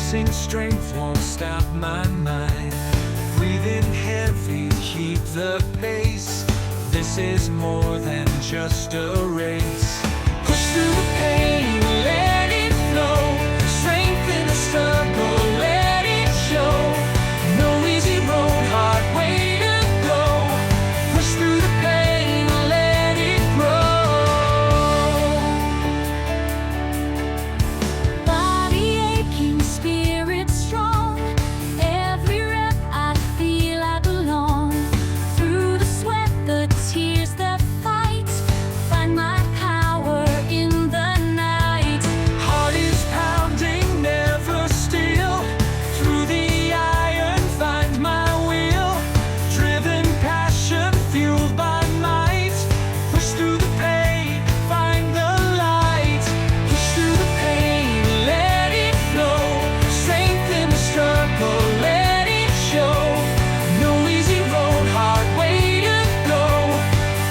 Chasing strength won't stop my mind. Breathing heavy, keep the pace. This is more than just a race. Push through the pain, let it flow. Strength in the struggle, let it show. No easy road, hard way to go. Push through the pain, let it grow. Body aching, spirit strong. Every rep I feel I belong. Through the sweat, the tears, the fight. Find my power in the night. Heart is pounding, never still. Through the iron, find my will. Driven passion, fueled by might. Push through the pain, find the light. Push through the pain, let it flow. Strength in the struggle, let it show. No easy road, hard way to go.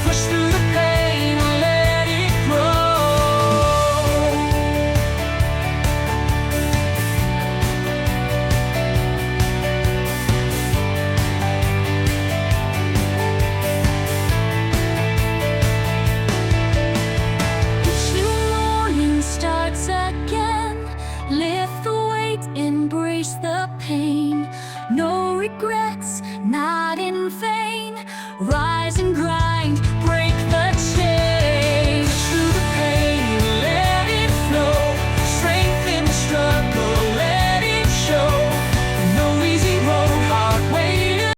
Push through the pain, let it grow. Each new morning starts again. Lift the weight, embrace the pain. No regrets, not in vain. Rise